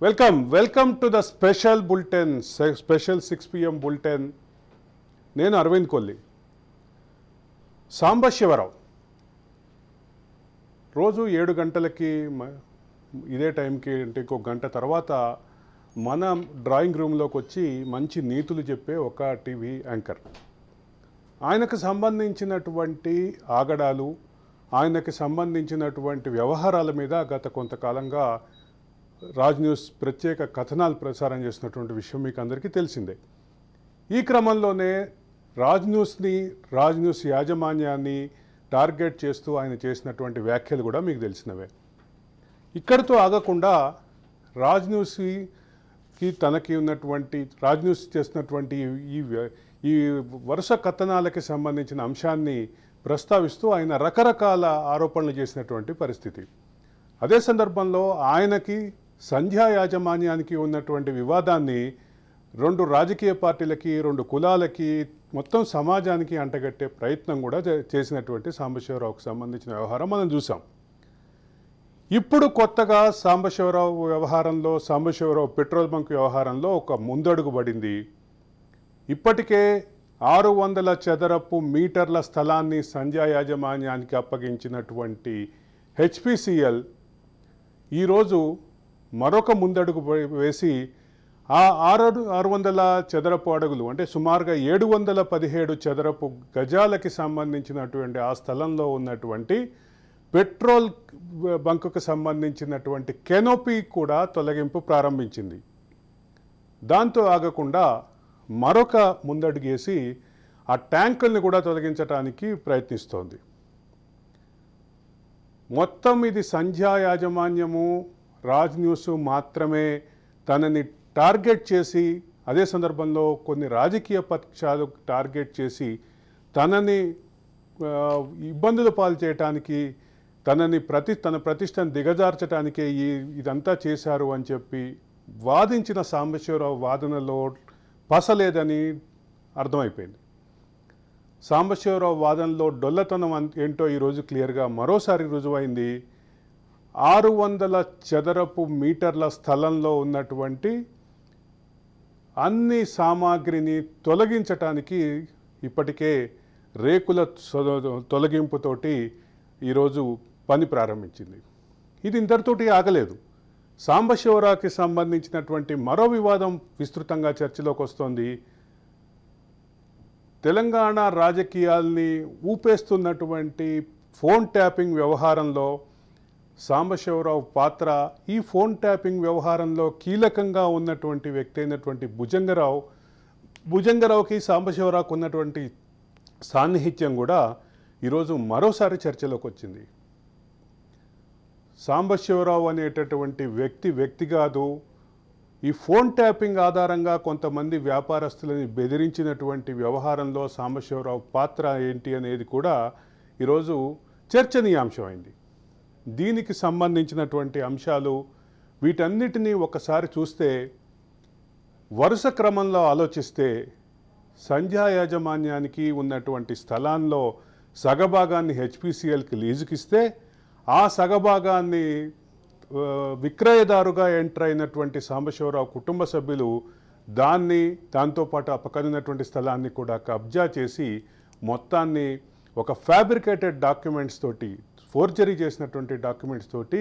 Welcome to the special bulletin, special 6 PM bulletin. నేను అరవింద్ కొల్లి. సాంబశివరావు రోజు 7 గంటలకి ఇదే టైంకి అంటే ఇంకొక గంట తర్వాత మన డ్రాయింగ్ రూమ్లోకి వచ్చి మంచి నీతులు చెప్పే ఒక టీవీ యాంకర్. ఆయనకు సంబంధించినటువంటి ఆగడాలు, ఆయనకు సంబంధించినటువంటి వ్యవహారాల మీద గత కొంతకాలంగా రాజ్ న్యూస్ ప్రత్యేక కథనాలు ప్రసారం చేస్తున్నటువంటి విషయం మీకు అందరికీ తెలిసిందే. ఈ క్రమంలోనే రాజ్ న్యూస్ యాజమాన్యాన్ని టార్గెట్ చేస్తూ ఆయన చేసినటువంటి వ్యాఖ్యలు కూడా మీకు తెలిసినవే. ఇక్కడితో ఆగకుండా రాజ్ న్యూస్కి తనకి ఉన్నటువంటి రాజ్ న్యూస్ చేసినటువంటి ఈ వరుస కథనాలకి సంబంధించిన అంశాన్ని ప్రస్తావిస్తూ ఆయన రకరకాల ఆరోపణలు చేసినటువంటి పరిస్థితి. అదే సందర్భంలో ఆయనకి సంధ్యా యాజమాన్యానికి ఉన్నటువంటి వివాదాన్ని 2 రాజకీయ పార్టీలకి, 2 కులాలకి, మొత్తం సమాజానికి అంటగట్టే ప్రయత్నం కూడా చేసినటువంటి సాంబశివరావుకు సంబంధించిన వ్యవహారం మనం చూసాం. ఇప్పుడు కొత్తగా సాంబశివరావు పెట్రోల్ బంక్ వ్యవహారంలో ఒక ముందడుగు పడింది. ఇప్పటికే 600 చదరపు మీటర్ల స్థలాన్ని సంధ్యా యాజమాన్యానికి అప్పగించినటువంటి హెచ్పిసిఎల్ ఈరోజు మరొక ముందడుగు వేసి ఆ 600 చదరపు అడుగులు అంటే సుమారుగా 717 చదరపు గజాలకి సంబంధించినటువంటి ఆ స్థలంలో ఉన్నటువంటి పెట్రోల్ బంకుకు సంబంధించినటువంటి కెనోపీ కూడా తొలగింపు ప్రారంభించింది. దాంతో ఆగకుండా మరొక ముందడుగేసి ఆ ట్యాంకుల్ని కూడా తొలగించడానికి ప్రయత్నిస్తోంది. మొత్తం ఇది సంధ్యా యాజమాన్యము, రాజ్ న్యూస్ మాత్రమే తనని టార్గెట్ చేసి, అదే సందర్భంలో కొన్ని రాజకీయ పక్షాలు టార్గెట్ చేసి తనని ఇబ్బందులు పాలు చేయటానికి, తన ప్రతిష్టను దిగజార్చడానికే ఇదంతా చేశారు అని చెప్పి వాదించిన సాంబశివరావు వాదనలో పసలేదని అర్థమైపోయింది. సాంబశివరావు వాదనలో డొల్లతనం ఏంటో ఈరోజు క్లియర్గా మరోసారి రుజువైంది. 600 చదరపు మీటర్ల స్థలంలో ఉన్నటువంటి అన్ని సామాగ్రిని తొలగించటానికి ఇప్పటికే రేకుల తొలగింపుతోటి ఈరోజు పని ప్రారంభించింది. ఇది ఇంతటితోటి ఆగలేదు. సాంబశివరావుకి సంబంధించినటువంటి మరో వివాదం విస్తృతంగా చర్చలోకి వస్తోంది. తెలంగాణ రాజకీయాల్ని ఊపేస్తున్నటువంటి ఫోన్ ట్యాపింగ్ వ్యవహారంలో సాంబశివరావు పాత్ర, ఈ ఫోన్ ట్యాపింగ్ వ్యవహారంలో కీలకంగా ఉన్నటువంటి వ్యక్తి అయినటువంటి భుజంగరావుకి సాంబశివరావుకు ఉన్నటువంటి సాన్నిహిత్యం కూడా ఈరోజు మరోసారి చర్చలోకి వచ్చింది. సాంబశివరావు అనేటటువంటి వ్యక్తి కాదు. ఈ ఫోన్ ట్యాపింగ్ ఆధారంగా కొంతమంది వ్యాపారస్తులని బెదిరించినటువంటి వ్యవహారంలో సాంబశివరావు పాత్ర ఏంటి అనేది కూడా ఈరోజు చర్చనీయాంశమైంది. దీనికి సంబంధించినటువంటి అంశాలు వీటన్నిటినీ ఒకసారి చూస్తే, వరుస క్రమంలో ఆలోచిస్తే, సంధ్యా యాజమాన్యానికి ఉన్నటువంటి స్థలాల్లో సగభాగాన్ని హెచ్పిసిఎల్కి లీజుకిస్తే, ఆ సగభాగాన్ని విక్రయదారుగా ఎంటర్ అయినటువంటి సాంబశివరావు కుటుంబ సభ్యులు దాంతోపాటు పక్కనున్నటువంటి స్థలాన్ని కూడా కబ్జా చేసి మొత్తాన్ని ఒక ఫ్యాబ్రికేటెడ్ డాక్యుమెంట్స్ తోటి, ఫోర్జరీ చేసినటువంటి డాక్యుమెంట్స్ తోటి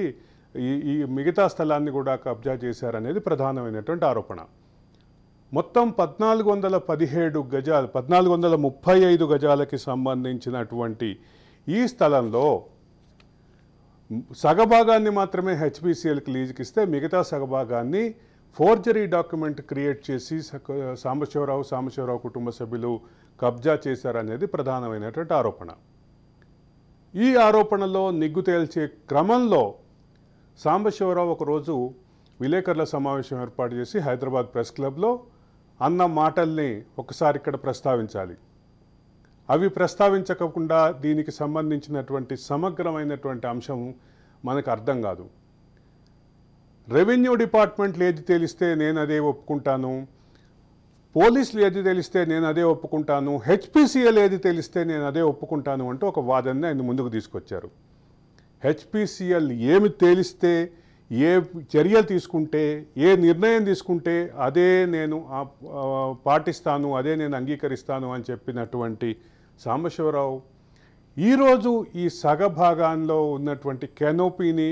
ఈ మిగతా స్థలాన్ని కూడా కబ్జా చేశారనేది ప్రధానమైనటువంటి ఆరోపణ. మొత్తం 1417 గజాలు, 1435 గజాలకి సంబంధించినటువంటి ఈ స్థలంలో సగభాగాన్ని మాత్రమే హెచ్పిసిఎల్కి లీజుకిస్తే, మిగతా సగభాగాన్ని ఫోర్జరీ డాక్యుమెంట్ క్రియేట్ చేసి సాంబశివరావు కుటుంబ సభ్యులు కబ్జా చేశారనేది ప్రధానమైనటువంటి ఆరోపణ. ఈ ఆరోపణలో నిగ్గు తేల్చే క్రమంలో సాంబశివరావు ఒకరోజు విలేకరుల సమావేశం ఏర్పాటు చేసి హైదరాబాద్ ప్రెస్ క్లబ్లో అన్న మాటల్ని ఒకసారి ఇక్కడ ప్రస్తావించాలి. అవి ప్రస్తావించకుండా దీనికి సంబంధించినటువంటి సమగ్రమైనటువంటి అంశం మనకు అర్థం కాదు. రెవెన్యూ డిపార్ట్మెంట్లు ఏది తేలిస్తే నేను అదే ఒప్పుకుంటాను, పోలీసులు ఏది తెలిస్తే నేను అదే ఒప్పుకుంటాను, హెచ్పిసిఎల్ ఏది తెలిస్తే నేను అదే ఒప్పుకుంటాను అంటూ ఒక వాదనని ఆయన ముందుకు తీసుకొచ్చారు. హెచ్పిసిఎల్ ఏమి తేలిస్తే ఏ చర్యలు తీసుకుంటే, ఏ నిర్ణయం తీసుకుంటే అదే నేను పాటిస్తాను, అదే నేను అంగీకరిస్తాను అని చెప్పినటువంటి సాంబశివరావు ఈరోజు ఈ సగభాగాల్లో ఉన్నటువంటి కెనోపీని,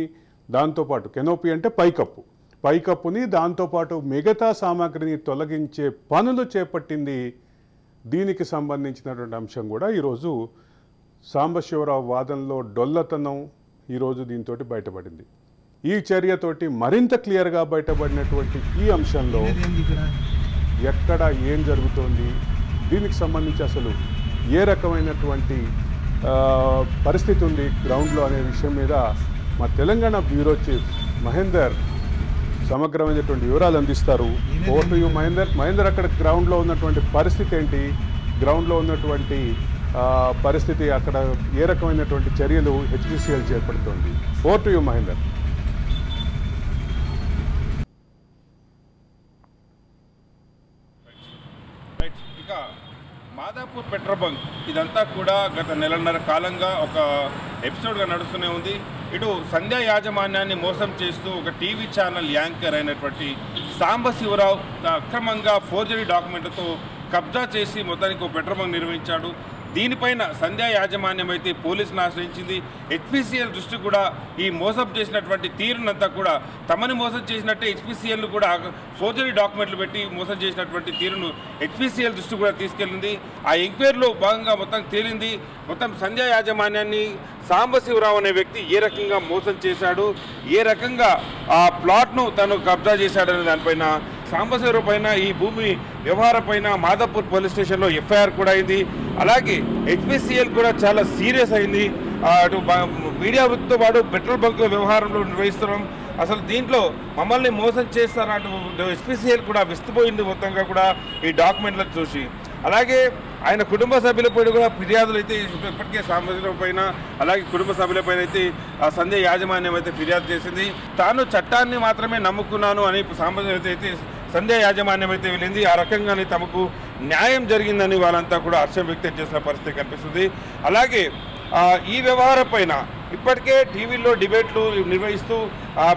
దాంతోపాటు కెనోపీ అంటే పైకప్పుని దాంతోపాటు మిగతా సామాగ్రిని తొలగించే పనులు చేపట్టింది. దీనికి సంబంధించినటువంటి అంశం కూడా ఈరోజు సాంబశివరావు వాదనలో డొల్లతనం ఈరోజు దీంతో బయటపడింది. ఈ చర్యతోటి మరింత క్లియర్గా బయటపడినటువంటి ఈ అంశంలో ఎక్కడ ఏం జరుగుతోంది, దీనికి సంబంధించి అసలు ఏ రకమైనటువంటి పరిస్థితి ఉంది గ్రౌండ్లో అనే విషయం మీద మా తెలంగాణ బ్యూరో చీఫ్ మహేందర్ సమగ్రమైనటువంటి వివరాలు అందిస్తారు. ఓవర్ టు యూ మహేందర్, అక్కడ గ్రౌండ్లో ఉన్నటువంటి పరిస్థితి ఏంటి, గ్రౌండ్లో ఉన్నటువంటి పరిస్థితి, అక్కడ ఏ రకమైనటువంటి చర్యలు హెచ్పిసిఎల్ చేపడుతోంది? Over to you Mahender. ఇక మాదాపూర్ పెట్రోల్ బంక్ ఇదంతా కూడా గత నెలన్నర కాలంగా ఒక ఎపిసోడ్గా నడుస్తూనే ఉంది. ఇటు సంధ్యా యాజమాన్యాన్ని మోసం చేస్తూ ఒక టీవీ ఛానల్ యాంకర్ అయినటువంటి సాంబశివరావు అక్రమంగా ఫోర్జరీ డాక్యుమెంట్లతో కబ్జా చేసి మొత్తానికి ఒక పెట్రోల్ బంక్ నిర్వహించాడు. దీనిపైన సంధ్యా యాజమాన్యం అయితే పోలీసులను ఆశ్రయించింది. హెచ్పిసిఎల్ దృష్టి కూడా ఈ మోసం చేసినటువంటి తీరునంతా కూడా తమని మోసం చేసినట్టే హెచ్పిసిఎల్ కూడా ఫోర్జరీ డాక్యుమెంట్లు పెట్టి మోసం చేసినటువంటి తీరును హెచ్పిసిఎల్ దృష్టి కూడా తీసుకెళ్ళింది. ఆ ఎంక్వైరీలో భాగంగా మొత్తం తేలింది. మొత్తం సంధ్యా యాజమాన్యాన్ని సాంబశివరావు అనే వ్యక్తి ఏ రకంగా మోసం చేశాడు, ఏ రకంగా ఆ ప్లాట్ను తను కబ్జా చేశాడనే దానిపైన, సాంబశివరావు పైన ఈ భూమి వ్యవహారం పైన మాదాపూర్ పోలీస్ స్టేషన్లో ఎఫ్ఐఆర్ కూడా అయింది. అలాగే హెచ్పిసిఎల్ కూడా చాలా సీరియస్ అయింది. అటు మీడియా వృత్తితో పాటు పెట్రోల్ బంకుల వ్యవహారంలో నిర్వహిస్తున్నాం, అసలు దీంట్లో మమ్మల్ని మోసం చేస్తారా అటు హెచ్పిసిఎల్ కూడా విస్తుపోయింది మొత్తంగా కూడా ఈ డాక్యుమెంట్లను చూసి. అలాగే ఆయన కుటుంబ సభ్యులపైన కూడా ఫిర్యాదులు అయితే ఇప్పటికే సాంబశివరావు పైన అలాగే కుటుంబ సభ్యులపైన అయితే ఆ సంధ్య యాజమాన్యం అయితే ఫిర్యాదు చేసింది. తాను చట్టాన్ని మాత్రమే నమ్ముకున్నాను అని సాంబశివరావు అయితే సంధ్య యాజమాన్యం అయితే వెళ్ళింది. ఆ రకంగానే తమకు న్యాయం జరిగిందని వాళ్ళంతా కూడా హర్షం వ్యక్తం చేసిన పరిస్థితి కనిపిస్తుంది. అలాగే ఈ వ్యవహారం పైన ఇప్పటికే టీవీల్లో డిబేట్లు నిర్వహిస్తూ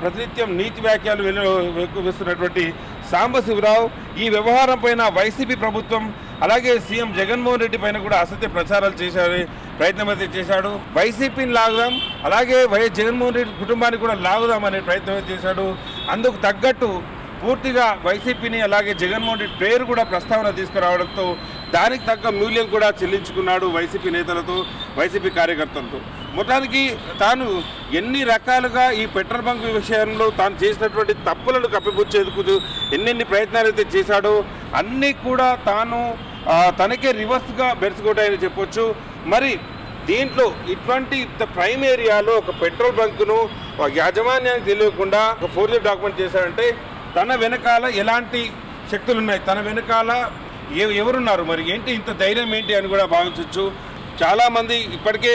ప్రతినిత్యం నీతి వ్యాఖ్యలు వెలువరిస్తున్నటువంటి సాంబశివరావు ఈ వ్యవహారం పైన వైసీపీ ప్రభుత్వం అలాగే సీఎం జగన్మోహన్ రెడ్డి పైన కూడా అసత్య ప్రచారాలు ప్రయత్నం అయితే చేశాడు. వైసీపీని లాగుదాం, అలాగే వైఎస్ జగన్మోహన్ రెడ్డి కుటుంబాన్ని కూడా లాగుదాం అనే ప్రయత్నం చేశాడు. అందుకు తగ్గట్టు పూర్తిగా వైసీపీని అలాగే జగన్మోహన్ రెడ్డి పేరు కూడా ప్రస్తావన తీసుకురావడంతో దానికి తగ్గ మూల్యం కూడా చెల్లించుకున్నాడు వైసీపీ నేతలతో, వైసీపీ కార్యకర్తలతో. మొత్తానికి తాను ఎన్ని రకాలుగా ఈ పెట్రోల్ బంక్ విషయంలో తాను చేసినటువంటి తప్పులను కప్పిపుచ్చేందుకు ఎన్నెన్ని ప్రయత్నాలు అయితే చేశాడో అన్నీ కూడా తాను తనకే రివర్స్గా బెరుచుకోవటాయని చెప్పొచ్చు. మరి దీంట్లో ఇటువంటి ప్రైమ్ ఏరియాలో ఒక పెట్రోల్ బంకును యాజమాన్యానికి తెలియకుండా ఒక ఫోర్జరీ డాక్యుమెంట్ చేశాడంటే తన వెనకాల ఎలాంటి శక్తులు ఉన్నాయి, తన వెనకాల ఎవరున్నారు, మరి ఏంటి ఇంత ధైర్యం ఏంటి అని కూడా భావించవచ్చు. చాలామంది ఇప్పటికే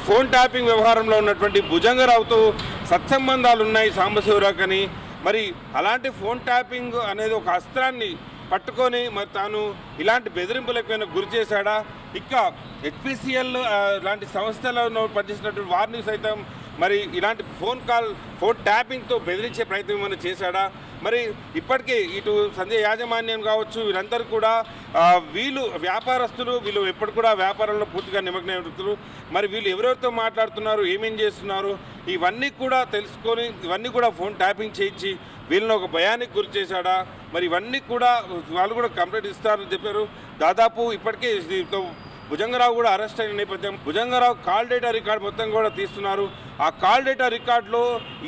ఫోన్ ట్యాపింగ్ వ్యవహారంలో ఉన్నటువంటి భుజంగరావుతో సత్సంబంధాలు ఉన్నాయి సాంబశివరావు అని. మరి అలాంటి ఫోన్ ట్యాపింగ్ అనేది ఒక అస్త్రాన్ని పట్టుకొని మరి తాను ఇలాంటి బెదిరింపులకైనా గురి చేశాడా, ఇక హెచ్పిసిఎల్ లాంటి సంస్థలలో పనిచేసినటువంటి వారిని సైతం మరి ఇలాంటి ఫోన్ ట్యాపింగ్తో బెదిరించే ప్రయత్నం ఏమైనా చేశాడా? మరి ఇప్పటికే ఇటు సంధ్య యాజమాన్యం కావచ్చు వీరందరూ కూడా వీళ్ళు వ్యాపారస్తులు, వీళ్ళు ఎప్పుడు కూడా వ్యాపారంలో పూర్తిగా నిమగ్నమై వ్యక్తులు. మరి వీళ్ళు ఎవరెవరితో మాట్లాడుతున్నారు, ఏమేం చేస్తున్నారు, ఇవన్నీ కూడా తెలుసుకొని ఇవన్నీ కూడా ఫోన్ ట్యాపింగ్ చేయించి వీళ్ళని ఒక భయానికి గురి చేశాడా? మరి ఇవన్నీ కూడా వాళ్ళు కూడా కంప్లైంట్ ఇస్తారని చెప్పారు. దాదాపు ఇప్పటికే భుజంగరావు కూడా అరెస్ట్ అయిన నేపథ్యం భుజంగరావు కాల్ డేటా రికార్డు మొత్తం కూడా తీస్తున్నారు. ఆ కాల్ డేటా రికార్డులో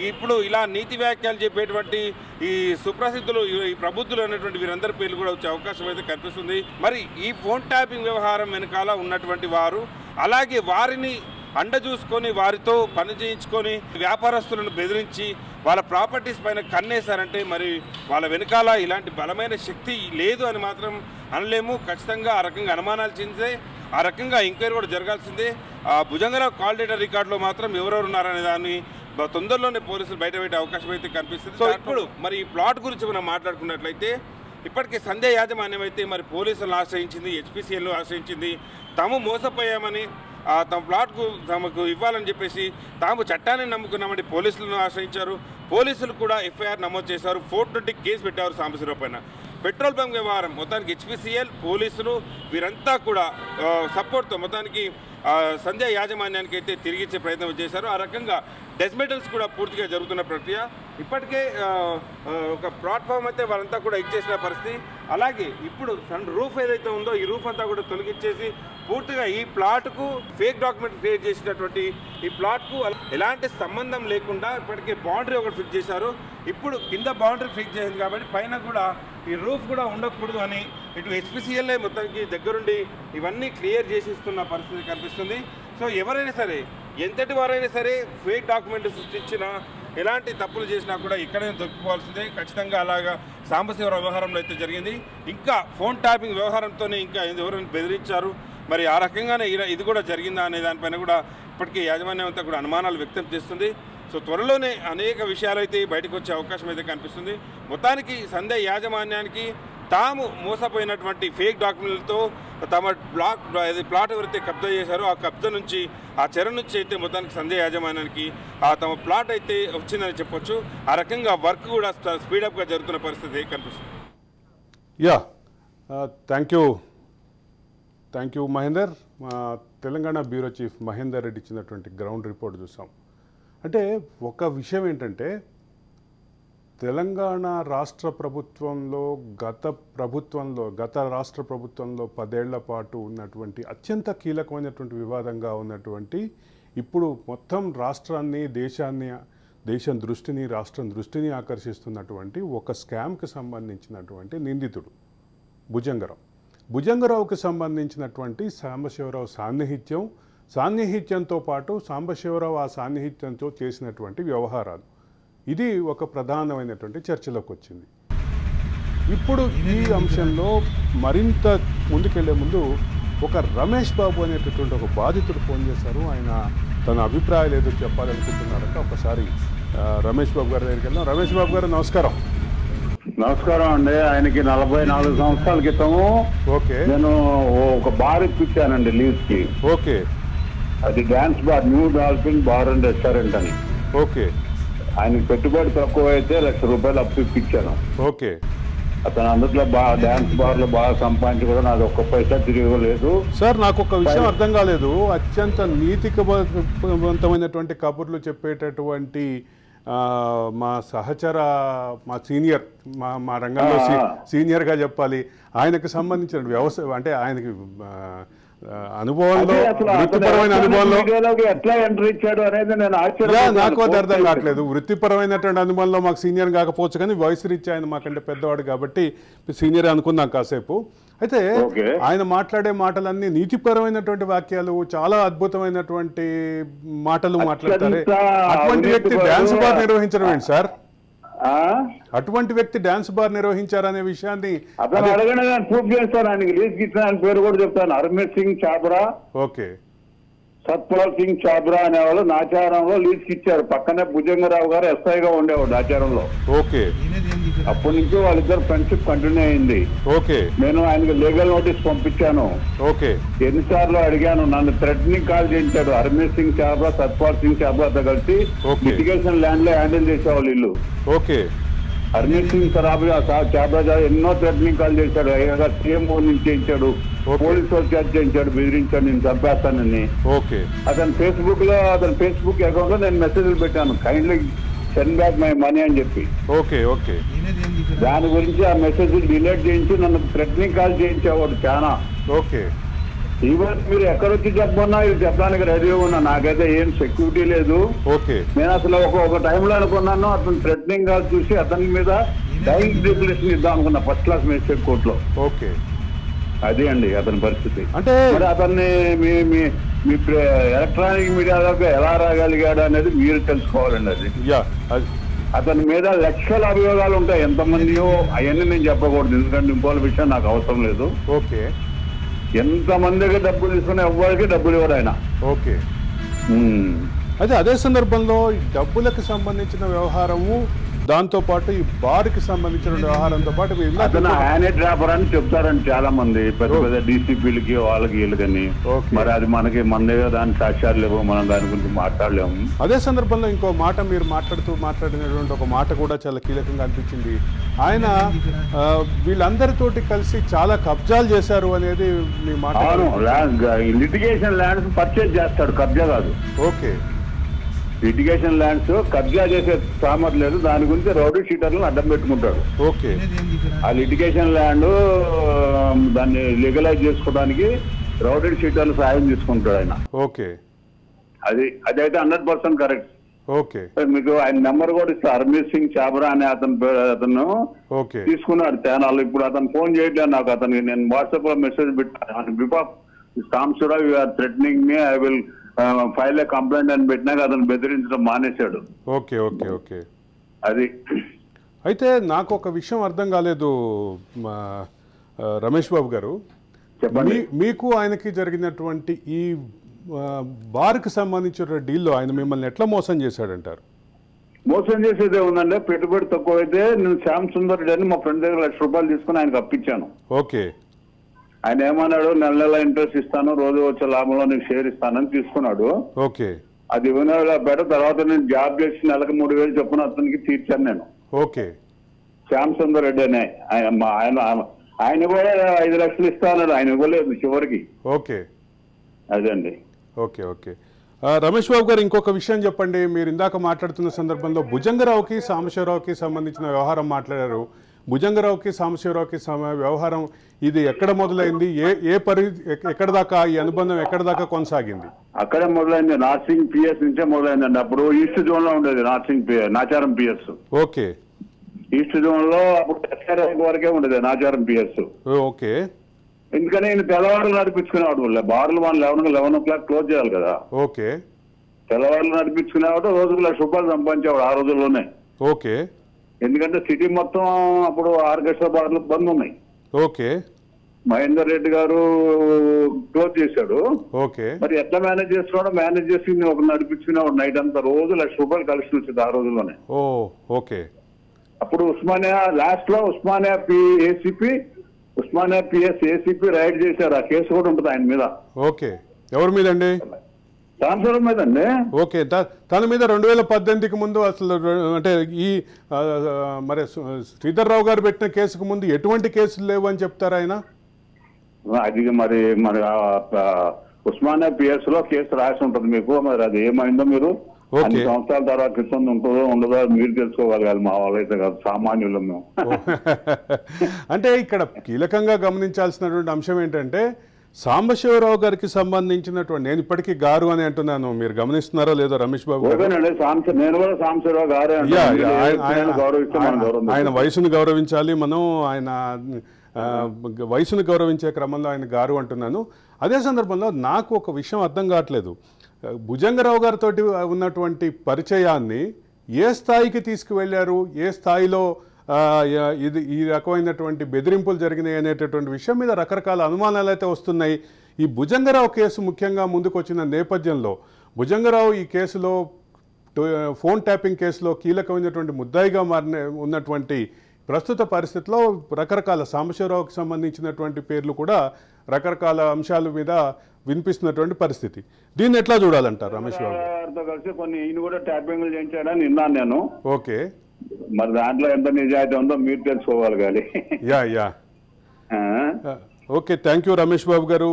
ఇప్పుడు ఇలా నీతి వ్యాఖ్యలు చెప్పేటువంటి ఈ సుప్రసిద్ధులు, ఈ ప్రబుద్ధులు అనేటువంటి వీరందరి పేర్లు కూడా వచ్చే అవకాశం అయితే కనిపిస్తుంది. మరి ఈ ఫోన్ ట్యాపింగ్ వ్యవహారం వెనకాల ఉన్నటువంటి వారు, అలాగే వారిని అండ చూసుకొని వారితో పని చేయించుకొని వ్యాపారస్తులను బెదిరించి వాళ్ళ ప్రాపర్టీస్ పైన కన్నేశారంటే మరి వాళ్ళ వెనకాల ఇలాంటి బలమైన శక్తి లేదు అని మాత్రం అనలేము. ఖచ్చితంగా ఆ రకంగా అనుమానాలు చెందితే ఆ రకంగా ఎంక్వైరీ కూడా జరగాల్సిందే. ఆ భుజంగరావు కాల్ డేటా రికార్డులో మాత్రం ఎవరెవరు ఉన్నారనే దాన్ని తొందరలోనే పోలీసులు బయటపెట్టే అవకాశం అయితే కనిపిస్తుంది. సో ఇప్పుడు మరి ఈ ప్లాట్ గురించి మనం మాట్లాడుకున్నట్లయితే ఇప్పటికే సంధ్య యాజమాన్యం అయితే మరి పోలీసులను ఆశ్రయించింది, హెచ్పిసిఎల్ను ఆశ్రయించింది. తాము మోసపోయామని తమ ప్లాట్కు తమకు ఇవ్వాలని చెప్పేసి తాము చట్టాన్ని నమ్ముకున్నామని పోలీసులను ఆశ్రయించారు. పోలీసులు కూడా ఎఫ్ఐఆర్ నమోదు చేశారు. 420 కేసు పెట్టారు సాంబశివరావు పైన. పెట్రోల్ బంక్ వ్యవహారం మొత్తానికి హెచ్పిసిఎల్ పోలీసులు వీరంతా కూడా సపోర్ట్తో మొత్తానికి సంధ్య యాజమాన్యానికి అయితే తిరిగిచ్చే ప్రయత్నం చేశారు. ఆ రకంగా డెస్మెటల్స్ కూడా పూర్తిగా జరుగుతున్న ప్రక్రియ. ఇప్పటికే ఒక ప్లాట్ఫామ్ అయితే వాళ్ళంతా కూడా ఇచ్చేసిన పరిస్థితి. అలాగే ఇప్పుడు సన్ రూఫ్ ఏదైతే ఉందో ఈ రూఫ్ అంతా కూడా తొలగించేసి పూర్తిగా ఈ ప్లాట్కు ఫేక్ డాక్యుమెంట్ క్రియేట్ చేసినటువంటి ఈ ప్లాట్కు ఎలాంటి సంబంధం లేకుండా ఇప్పటికే బౌండరీ ఒకటి ఫిక్స్ చేశారు. ఇప్పుడు కింద బౌండరీ ఫిక్స్ చేసింది కాబట్టి పైన కూడా ఈ రూఫ్ కూడా ఉండకూడదు అని ఇటు హెచ్పిసిఎల్ఏ మొత్తానికి దగ్గరుండి ఇవన్నీ క్లియర్ చేసిస్తున్న పరిస్థితి కనిపిస్తుంది. సో ఎవరైనా సరే ఎంతటి వారైనా సరే ఫేక్ డాక్యుమెంట్ సృష్టించినా ఎలాంటి తప్పులు చేసినా కూడా ఇక్కడే దొరికిపోవాల్సిందే. ఖచ్చితంగా అలాగా సాంబశివరావు వ్యవహారంలో అయితే జరిగింది. ఇంకా ఫోన్ ట్యాపింగ్ వ్యవహారంతోనే ఇంకా ఎవరైనా బెదిరించారు, మరి ఆ రకంగానే ఇది కూడా జరిగిందా అనే దానిపైన కూడా ఇప్పటికీ యాజమాన్యం అంతా కూడా అనుమానాలు వ్యక్తం చేస్తుంది. సో త్వరలోనే అనేక విషయాలు అయితే బయటకు వచ్చే అవకాశం అయితే కనిపిస్తుంది. మొత్తానికి సంధ్య యాజమాన్యానికి తాము మోసపోయినటువంటి ఫేక్ డాక్యుమెంట్లతో తమ ప్లాట్ ఎవరైతే కబ్జా చేశారో ఆ కబ్జా నుంచి ఆ చెర నుంచి అయితే మొత్తానికి సంధ్య యాజమాన్యానికి తమ ప్లాట్ అయితే వచ్చిందని చెప్పొచ్చు. ఆ రకంగా వర్క్ కూడా స్పీడప్గా జరుగుతున్న పరిస్థితి కనిపిస్తుంది. Yeah, thank you Mahender. Telangana bureau chief Mahender Reddy ఇచ్చినటువంటి గ్రౌండ్ రిపోర్ట్ చూసాం. అంటే ఒక విషయం ఏంటంటే తెలంగాణ రాష్ట్ర ప్రభుత్వంలో గత రాష్ట్ర ప్రభుత్వంలో 10 ఏళ్ల పాటు ఉన్నటువంటి అత్యంత కీలకమైనటువంటి వివాదంగా ఉన్నటువంటి ఇప్పుడు మొత్తం రాష్ట్రాన్ని దేశం దృష్టిని రాష్ట్రం దృష్టిని ఆకర్షిస్తున్నటువంటి ఒక స్కామ్కి సంబంధించినటువంటి నిందితుడు భుజంగరావుకి సంబంధించినటువంటి సాంబశివరావు సాన్నిహిత్యంతో పాటు సాంబశివరావు ఆ సాన్నిహిత్యంతో చేసినటువంటి వ్యవహారాలు, ఇది ఒక ప్రధానమైనటువంటి చర్చలోకి వచ్చింది. ఇప్పుడు ఈ అంశంలో మరింత ముందుకెళ్లే ముందు ఒక రమేష్ బాబు అనేటటువంటి ఒక బాధితుడు ఫోన్ చేశారు. ఆయన తన అభిప్రాయాలు ఏదో చెప్పాలనుకుంటున్నారంటే ఒకసారి రమేష్ బాబు గారి దగ్గరికి వెళ్దాం. రమేష్ బాబు గారు నమస్కారం. నమస్కారం అండి. ఆయనకి 44 సంవత్సరాల క్రితము నేను ఒక బార్ ఇప్పించానండి లీజ్ కి. ఓకే. అది dance bar, new dolphin bar and restaurant అని. ఓకే. ఆయనకి పెట్టుబడి తక్కువ అయితే ₹1,00,000 అప్పు ఇప్పించాను. ఓకే. అతను అందులో డాన్స్ బార్ లో బాగా సంపాదించి కూడా నాది ఒక్క పైసా తిరగలేదు. సార్, నాకు ఒక విషయం అర్థం కాలేదు. అత్యంత నీతివంతమైనటువంటి కబుర్లు చెప్పేటటువంటి మా సీనియర్ మా రంగంలో సీనియర్గా చెప్పాలి, ఆయనకు సంబంధించిన వ్యవసాయ అంటే ఆయనకి అనుభవంలో వృత్తిపరమైన అనుభవంలో ఎట్లా ఎంట్రీ ఇచ్చాడు అనేది నేను నాకు అది అర్థం కావట్లేదు. వృత్తిపరమైనటువంటి అనుభవంలో మాకు సీనియర్ కాకపోవచ్చు, కానీ వయసు రీత్యా ఆయన మాకంటే పెద్దవాడు కాబట్టి సీనియర్ అనుకుందాం కాసేపు. అయితే ఆయన మాట్లాడే మాటలన్నీ నీతిపరమైనటువంటి వాక్యాలు, చాలా అద్భుతమైనటువంటి మాటలు మాట్లాడతారు. అటువంటి వ్యక్తి డాన్స్ బార్ నిర్వహించడం ఏంటి సార్? అటువంటి వ్యక్తి డాన్స్ బార్ నిర్వహించారనే విషయాన్ని అతను అడగండి, నేను ప్రూఫ్ చేస్తాను. ఆయనకి లీజ్ ఇచ్చిన ఆయన పేరు కూడా చెప్తాను. హర్మీత్ సింగ్ చాబ్రా, ఓకే, సత్పాల్ సింగ్ చాబ్రా అనేవాళ్ళు నాచారంలో లీజ్ ఇచ్చారు. పక్కనే భుజంగరావు గారు ఎస్ఐగా ఉండేవాడు నాచారంలో. ఓకే. అప్పటి నుంచి వాళ్ళిద్దరు ఫ్రెండ్షిప్ కంటిన్యూ అయింది. ఓకే. నేను ఆయనకి లీగల్ నోటీస్ పంపించాను. ఓకే. ఎన్నిసార్లు అడిగాను, నన్ను థ్రెటనింగ్ కాల్ చేయించాడు. హర్మీత్ సింగ్ చాబ్రా, సత్పాల్ సింగ్ చాబ్రాతో కలిసి లిటిగేషన్ ల్యాండ్ లో హ్యాండిల్ చేసేవాళ్ళు ఇల్లు. ఓకే. హర్మీత్ సింగ్ చాబ్రా ఎన్నో థ్రెటనింగ్ కాల్ చేశాడు. అయ్యగా సీఎం నుంచి చేయించాడు, పోలీసు వాళ్ళు చేయించాడు, బెదిరించాడు, నేను చంపేస్తానని. ఓకే. అతని ఫేస్బుక్ అకౌంట్ లో నేను మెసేజ్లు పెట్టాను, kindly send back my money అని చెప్పి. ఓకే. ఓకే. దాని గురించి ఆ మెసేజ్ డిలీట్ చేయించి నన్ను థ్రెటనింగ్ కాల్ చేయించేవాడు చాలా. ఓకే. ఈవెన్ మీరు ఎక్కడొచ్చి చెప్పమన్నా ఇది చెప్పడానికి రెడీగా ఉన్నా, నాకైతే ఏం సెక్యూరిటీ లేదు. ఓకే. నేను అసలు ఒక టైంలో అనుకున్నాను, అతను థ్రెటనింగ్ కాల్ చూసి అతని మీద డైయింగ్ డిక్లరేషన్ ఇద్దాం అనుకున్నా ఫస్ట్ క్లాస్ మేజిస్ట్రేట్ కోర్టులో. ఓకే. అది అండి అతని పరిస్థితి. అంటే మరి అతన్ని మీ ఎలక్ట్రానిక్ మీడియాలోకి ఎలా రాగలిగాడు అనేది మీరు తెలుసుకోవాలండి. అది అతని మీద లక్షల అభియోగాలు ఉంటాయి, ఎంతమందియో అవన్నీ నేను చెప్పకూడదు, ఎందుకంటే ఇంకోళ్ళ విషయం నాకు అవసరం లేదు. ఓకే. ఎంతమందికి డబ్బులు తీసుకుని ఎవరికి డబ్బులు ఇవ్వడు ఆయన. ఓకే. అయితే అదే సందర్భంలో డబ్బులకు సంబంధించిన వ్యవహారము దాంతోపాటు ఈ బార్కి సంబంధించిన వ్యవహారంతో పాటు మీరు ఇందాక అతను హ్యాండ్ డ్రాపర్ అని చెప్తారని చాలా మంది పెద్ద పెద్ద డీసీపీలకి వాళ్ళకి వీళ్ళకని. ఓకే. మరి అది మనకి మన దగ్గర దాని సాక్ష్యాలు లేవు, మనం దాని గురించి మాట్లాడలేము. అదే సందర్భంలో ఇంకో మాట మీరు మాట్లాడినటువంటి ఒక మాట కూడా చాలా కీలకంగా అనిపించింది. ఆయన వీళ్ళందరితోటి కలిసి చాలా కబ్జాలు చేశారు అనేది మీ మాట. అవును, లిటిగేషన్ ల్యాండ్స్ పర్చేజ్ చేస్తాడు, కబ్జా కాదు. ఓకే. లిటిగేషన్ ల్యాండ్స్ కబ్జా చేసే సామర్థ్యం లేదు, దాని గురించి రౌడీ షీటర్లను అడ్డం పెట్టుకుంటాడు. ఓకే. ఆ లిటిగేషన్ ల్యాండ్ దాన్ని లీగలైజ్ చేసుకోవడానికి రౌడీ షీటర్లు సాయం తీసుకుంటాడు ఆయన. ఓకే. అదైతే 100% కరెక్ట్. ఓకే. మీకు ఆయన నెంబర్ కూడా ఇస్తారు, హర్మీత్ సింగ్ చాబ్రా అనే అతను ఓకే తీసుకున్నాడు తేనాలు. ఇప్పుడు అతను ఫోన్ చేయట్లేదు నాకు, అతనికి నేను వాట్సాప్ లో మెసేజ్ పెట్టాను, before Sambasivarao you are threatening me, I will file a complaint అని పెట్టినాక అతను బెదిరించడం మానేశాడు. ఓకే. ఓకే. ఓకే. అది అయితే నాకు ఒక విషయం అర్థం కాలేదు రమేష్ బాబు గారు, చెప్పండి. మీకు ఆయనకి జరిగినటువంటి ఈ బార్కి సంబంధించిన డీల్లో ఆయన మిమ్మల్ని ఎట్లా మోసం చేశాడంటారు? మోసం చేసేదే ఉందంటే పెట్టుబడి తక్కువ అయితే నేను శ్యామ్ సుందర్ రెడ్డి అని మా ఫ్రెండ్ దగ్గర ₹1,00,000 తీసుకుని ఆయనకు అప్పించాను. ఓకే. ఆయన ఏమన్నాడు, నెల నెల ఇంట్రెస్ట్ ఇస్తాను, రోజు వచ్చే లాభంలో నీకు షేర్ ఇస్తానని తీసుకున్నాడు. ఓకే. అది ఇవ్వన బెటర్. తర్వాత నేను జాబ్ చేసి నెలకు 3,000 చొప్పున అతనికి తీర్చాను నేను. ఓకే. శ్యామ్ సుందర్ రెడ్డి అనే ఆయన కూడా 5 లక్షలు ఇస్తా అన్నాడు, ఆయన ఇవ్వలేదు చివరికి. ఓకే. అదండి. ఓకే. ఓకే. రమేష్ బాబు గారు, ఇంకొక విషయం చెప్పండి. మీరు ఇందాక మాట్లాడుతున్న సందర్భంలో భుజంగరావుకి సాంబశివరావుకి సంబంధించిన వ్యవహారం మాట్లాడారు. భుజంగరావుకి సాంబశివరావుకి వ్యవహారం ఇది ఎక్కడ మొదలైంది? ఎక్కడ దాకా ఈ అనుబంధం ఎక్కడ దాకా కొనసాగింది? అక్కడే మొదలైంది, నార్సింగ్ పిఎస్ నుంచే మొదలైందండి. అప్పుడు ఈస్ట్ జోన్ లో ఉండేది Nacharam PS. Okay. East zone లో అప్పుడు వరకే ఉండేది నాచారం పిఎస్. ఓకే. ఎందుకని ఈయన తెల్లవారులు నడిపించుకునేవాడు, బార్లు 11 o'clock క్లోజ్ చేయాలి కదా. ఓకే. తెల్లవారులు నడిపించుకునేవాడు, రోజుకు ₹1,00,000 సంపాదించేవాడు ఆ రోజుల్లోనే. ఓకే. ఎందుకంటే సిటీ మొత్తం అప్పుడు ఆర్కెస్ట్రా బార్లు బంద్ ఉన్నాయి. ఓకే. మహేందర్ రెడ్డి గారు క్లోజ్ చేశాడు. ఓకే. మరి ఎట్లా మేనేజ్ చేస్తున్నాడో మేనేజ్ చేసి ఒక నడిపించుకునేవాడు నైట్ అంతా, రోజు ₹1,00,000 కలిసి వచ్చింది ఆ రోజుల్లోనే. ఓకే. అప్పుడు ఉస్మానియా లాస్ట్ లో ఉస్మానియా పిఎస్ ఏసీపీ రైడ్ చేశారు. ఆ కేసు కూడా ఉంటుంది ఆయన మీద. ఓకే. ఎవరి మీద అండి? సాంబశివరావు మీద అండి. ఓకే. తన మీద 2018కి ముందు అసలు అంటే ఈ మరి శ్రీధర్ రావు గారు పెట్టిన కేసుకు ముందు ఎటువంటి కేసులు లేవు అని చెప్తారు ఆయన. అది మరి ఉస్మానియా పిఎస్ లో కేసు రాసి ఉంటుంది మీకు. మరి అది ఏమైందో మీరు అన్ని సంవత్సరాల తర్వాత క్రితం ఉంటుందో ఉండదో మీరు తెలుసుకోగలగాలి. మా వాళ్ళైతే కాదు, సామాన్యులు మేము. అంటే ఇక్కడ కీలకంగా గమనించాల్సినటువంటి అంశం ఏంటంటే సాంబశివరావు గారికి సంబంధించినటువంటి, నేను ఇప్పటికీ గారు అని అంటున్నాను, మీరు గమనిస్తున్నారో లేదో రమేష్ బాబు గారు, నేను కూడా సాంబశివరావు గారే. ఆయన వయసును గౌరవించాలి మనం, ఆయన వయసును గౌరవించే క్రమంలో ఆయన గారు అంటున్నాను. అదే సందర్భంలో నాకు ఒక విషయం అర్థం కావట్లేదు. భుజంగరావు గారితో ఉన్నటువంటి పరిచయాన్ని ఏ స్థాయికి తీసుకువెళ్ళారు, ఏ స్థాయిలో ఈ రకమైనటువంటి బెదిరింపులు జరిగినాయి అనేటటువంటి విషయం మీద రకరకాల అనుమానాలు అయితే వస్తున్నాయి. ఈ భుజంగరావు కేసు ముఖ్యంగా ముందుకు వచ్చిన నేపథ్యంలో భుజంగరావు ఈ కేసులో ఫోన్ ట్యాపింగ్ కేసులో కీలకమైనటువంటి ముద్దాయిగా ఉన్నటువంటి ప్రస్తుత పరిస్థితిలో రకరకాల సాంబశివరావుకి సంబంధించినటువంటి పేర్లు కూడా రకరకాల అంశాల మీద వినిపిస్తున్నటువంటి పరిస్థితి. దీన్ని ఎట్లా చూడాలంటారు రమేష్ బాబు గారితో కలిసి? కొన్ని ఈయన కూడా ట్యాపింగ్లు చేయించాడని విన్నాను నేను. ఓకే. మరి దాంట్లో ఎంత నిజాయితీ ఉందో మీరు తెలుసుకోగలగాలి. Yeah. Okay. Thank you Ramesh Babu garu,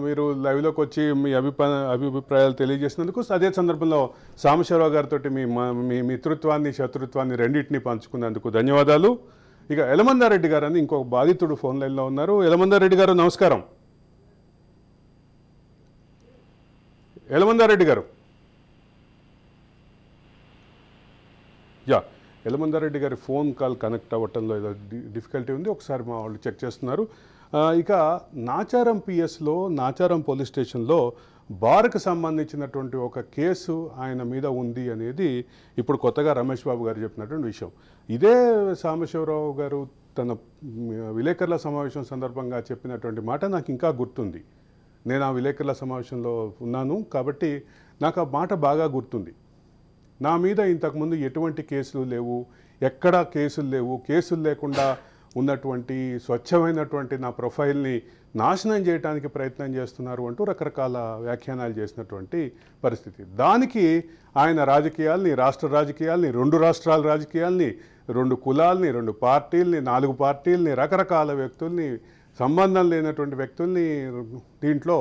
మీరు లైవ్లోకి వచ్చి మీ అభిప్రాయాలు తెలియజేసినందుకు. అదే సందర్భంలో సాంబశివరావు గారితో మీ మిత్రుత్వాన్ని శత్రుత్వాన్ని రెండింటినీ పంచుకున్నందుకు ధన్యవాదాలు. ఇక ఎలమందారెడ్డి గారు అని ఇంకొక బాధితుడు ఫోన్ లైన్లో ఉన్నారు. ఎలమందారెడ్డి గారు నమస్కారం. ఎలమందారెడ్డి గారు. ఎలమందారెడ్డి గారి ఫోన్ కాల్ కనెక్ట్ అవ్వటంలో ఏదో డిఫికల్టీ ఉంది, ఒకసారి మా వాళ్ళు చెక్ చేస్తున్నారు. ఇక నాచారం పిఎస్లో నాచారం పోలీస్ స్టేషన్లో బార్కు సంబంధించినటువంటి ఒక కేసు ఆయన మీద ఉంది అనేది ఇప్పుడు కొత్తగా రమేష్ బాబు గారు చెప్పినటువంటి విషయం. ఇదే సాంబశివరావు గారు తన విలేకరుల సమావేశం సందర్భంగా చెప్పినటువంటి మాట నాకు ఇంకా గుర్తుంది. నేను ఆ విలేకరుల సమావేశంలో ఉన్నాను కాబట్టి నాకు ఆ మాట బాగా గుర్తుంది. నా మీద ఇంతకుముందు ఎటువంటి కేసులు లేవు, ఎక్కడా కేసులు లేవు, కేసులు లేకుండా ఉన్నటువంటి స్వచ్ఛమైనటువంటి నా ప్రొఫైల్ని నాశనం చేయడానికి ప్రయత్నం చేస్తున్నారు అంటూ రకరకాల వ్యాఖ్యానాలు చేసినటువంటి పరిస్థితి. దానికి ఆయన రాజకీయాల్ని, రాష్ట్ర రాజకీయాల్ని, 2 రాష్ట్రాల రాజకీయాల్ని, 2 కులాల్ని, 2 పార్టీల్ని, 4 పార్టీల్ని, రకరకాల వ్యక్తుల్ని, సంబంధం లేనటువంటి వ్యక్తుల్ని దీంట్లో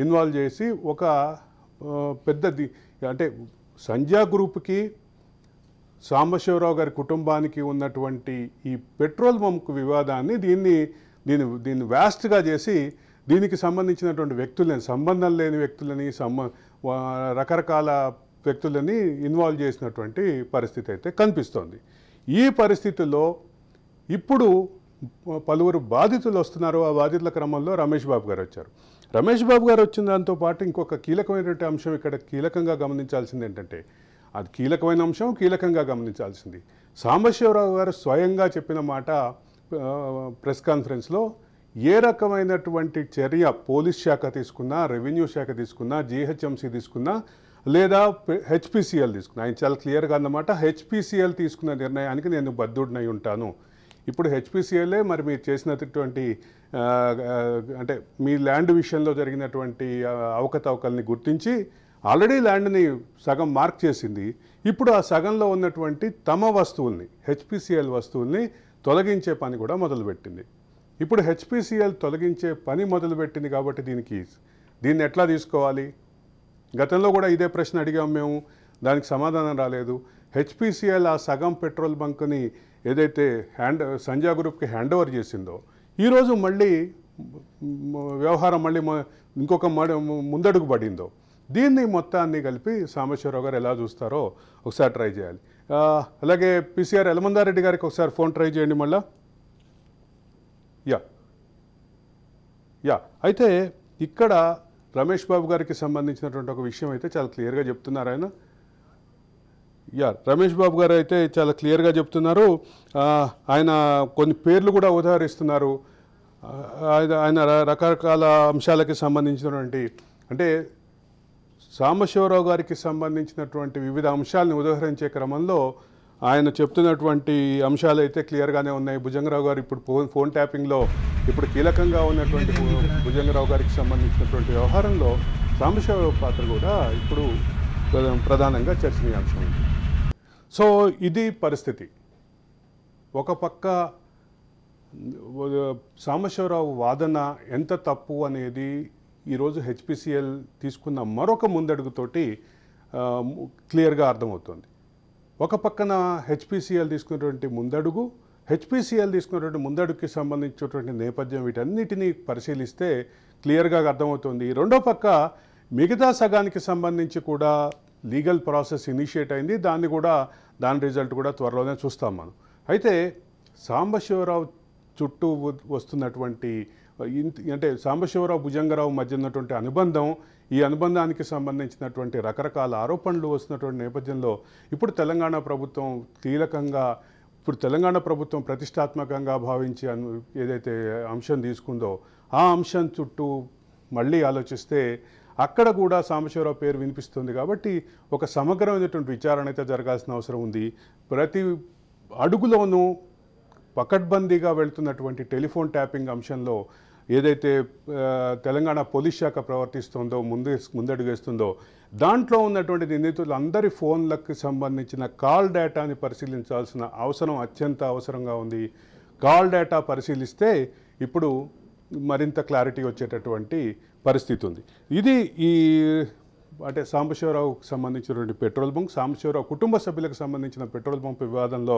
ఇన్వాల్వ్ చేసి ఒక పెద్దది అంటే సంధ్యా గ్రూప్కి, సాంబశివరావు గారి కుటుంబానికి ఉన్నటువంటి ఈ పెట్రోల్ బంక్ వివాదాన్ని దీన్ని వ్యాస్ట్గా చేసి దీనికి సంబంధించినటువంటి వ్యక్తులని, సంబంధం లేని వ్యక్తులని, రకరకాల వ్యక్తులని ఇన్వాల్వ్ చేసినటువంటి పరిస్థితి అయితే కనిపిస్తోంది. ఈ పరిస్థితుల్లో ఇప్పుడు పలువురు బాధితులు వస్తున్నారు. ఆ బాధితుల క్రమంలో రమేష్ బాబు గారు వచ్చారు. రమేష్ బాబు గారు వచ్చిన దాంతో పాటు ఇంకొక కీలకమైనటువంటి అంశం ఇక్కడ కీలకంగా గమనించాల్సింది ఏంటంటే, అది కీలకమైన అంశం, కీలకంగా గమనించాల్సింది సాంబశివరావు గారు స్వయంగా చెప్పిన మాట ప్రెస్ కాన్ఫరెన్స్లో, ఏ రకమైనటువంటి చర్య పోలీస్ శాఖ తీసుకున్నా, రెవెన్యూ శాఖ తీసుకున్నా, జీహెచ్ఎంసీ తీసుకున్నా, లేదా హెచ్పిసిఎల్ తీసుకున్నా, ఆయన చాలా క్లియర్గా అన్నమాట, హెచ్పిసిఎల్ తీసుకున్న నిర్ణయానికి నేను బద్ధుడినై ఉంటాను. ఇప్పుడు హెచ్పిసిఎల్ఏ మరి మీరు చేసినటువంటి అంటే మీ ల్యాండ్ విషయంలో జరిగినటువంటి అవకతవకల్ని గుర్తించి ఆల్రెడీ ల్యాండ్ని సగం మార్క్ చేసింది. ఇప్పుడు ఆ సగంలో ఉన్నటువంటి తమ వస్తువుల్ని, హెచ్పిసిఎల్ వస్తువుల్ని తొలగించే పని కూడా మొదలుపెట్టింది. ఇప్పుడు హెచ్పిసిఎల్ తొలగించే పని మొదలుపెట్టింది కాబట్టి దీన్ని ఎట్లా తీసుకోవాలి? గతంలో కూడా ఇదే ప్రశ్న అడిగాం మేము, దానికి సమాధానం రాలేదు. హెచ్పిసిఎల్ ఆ సగం పెట్రోల్ బంక్ని ఏదైతే సంధ్యా గ్రూప్కి హ్యాండ్ ఓవర్ చేసిందో, ఈరోజు మళ్ళీ వ్యవహారం మళ్ళీ ఇంకొక ముందడుగు పడిందో, దీన్ని మొత్తాన్ని కలిపి సాంబశివరావు గారు ఎలా చూస్తారో ఒకసారి ట్రై చేయాలి. అలాగే పిసిఆర్ ఎలమందారెడ్డి గారికి ఒకసారి ఫోన్ ట్రై చేయండి మళ్ళా. యా అయితే ఇక్కడ రమేష్ బాబు గారికి సంబంధించినటువంటి ఒక విషయం అయితే చాలా క్లియర్గా చెప్తున్నారు ఆయన. రమేష్ బాబు గారు అయితే చాలా క్లియర్గా చెప్తున్నారు. ఆయన కొన్ని పేర్లు కూడా ఉదాహరిస్తున్నారు. ఆయన రకరకాల అంశాలకి సంబంధించినటువంటి, అంటే సాంబశివరావు గారికి సంబంధించినటువంటి వివిధ అంశాలను ఉదాహరించే క్రమంలో ఆయన చెప్తున్నటువంటి అంశాలు అయితే క్లియర్గానే ఉన్నాయి. భుజంగరావు గారు ఇప్పుడు ఫోన్ ట్యాపింగ్లో ఇప్పుడు కీలకంగా ఉన్నటువంటి భుజంగరావు గారికి సంబంధించినటువంటి వ్యవహారంలో సాంబశివరావు పాత్ర కూడా ఇప్పుడు ప్రధానంగా చర్చనీయాంశం. సో ఇది పరిస్థితి. ఒక పక్క సాంబశివరావు వాదన ఎంత తప్పు అనేది ఈరోజు హెచ్పిసిఎల్ తీసుకున్న మరొక ముందడుగుతోటి క్లియర్గా అర్థమవుతుంది. ఒక పక్కన హెచ్పిసిఎల్ తీసుకున్నటువంటి ముందడుగుకి సంబంధించినటువంటి నేపథ్యం, వీటన్నిటినీ పరిశీలిస్తే క్లియర్గా అర్థమవుతుంది. రెండో పక్క మిగతా సగానికి సంబంధించి కూడా లీగల్ ప్రాసెస్ ఇనిషియేట్ అయింది. దాని రిజల్ట్ కూడా త్వరలోనే చూస్తాం మనం. అయితే సాంబశివరావు చుట్టూ వస్తున్నటువంటి అంటే సాంబశివరావు భుజంగరావు మధ్య ఉన్నటువంటి అనుబంధం, ఈ అనుబంధానికి సంబంధించినటువంటి రకరకాల ఆరోపణలు వస్తున్నటువంటి నేపథ్యంలో ఇప్పుడు తెలంగాణ ప్రభుత్వం ప్రతిష్టాత్మకంగా భావించి ఏదైతే అంశం తీసుకుందో ఆ అంశం చుట్టూ మళ్ళీ ఆలోచిస్తే అక్కడ కూడా సాంబశివరావు పేరు వినిపిస్తుంది. కాబట్టి ఒక సమగ్రమైనటువంటి విచారణ అయితే జరగాల్సిన అవసరం ఉంది. ప్రతి అడుగులోనూ పకడ్బందీగా వెళ్తున్నటువంటి టెలిఫోన్ ట్యాపింగ్ అంశంలో ఏదైతే తెలంగాణ పోలీస్ శాఖ ప్రవర్తిస్తుందో, ముందడుగేస్తుందో, దాంట్లో ఉన్నటువంటి నిందితులందరి ఫోన్లకు సంబంధించిన కాల్ డేటాని పరిశీలించాల్సిన అవసరం అత్యంత అవసరంగా ఉంది. కాల్ డేటా పరిశీలిస్తే ఇప్పుడు మరింత క్లారిటీ వచ్చేటటువంటి పరిస్థితి ఉంది. ఇది అంటే సాంబశివరావుకు సంబంధించినటువంటి పెట్రోల్ బంక్, సాంబశివరావు కుటుంబ సభ్యులకు సంబంధించిన పెట్రోల్ బంక్ వివాదంలో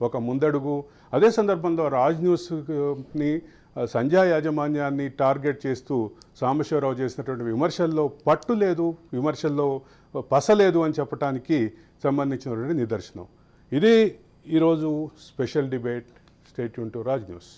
ఒక ముందడుగు. అదే సందర్భంలో రాజ్ న్యూస్ని, సంధ్యా యాజమాన్యాన్ని టార్గెట్ చేస్తూ సాంబశివరావు చేసినటువంటి విమర్శల్లో పట్టు లేదు, విమర్శల్లో పసలేదు అని చెప్పడానికి సంబంధించినటువంటి నిదర్శనం. ఇది ఈరోజు special debate. Stay tune to Raj news.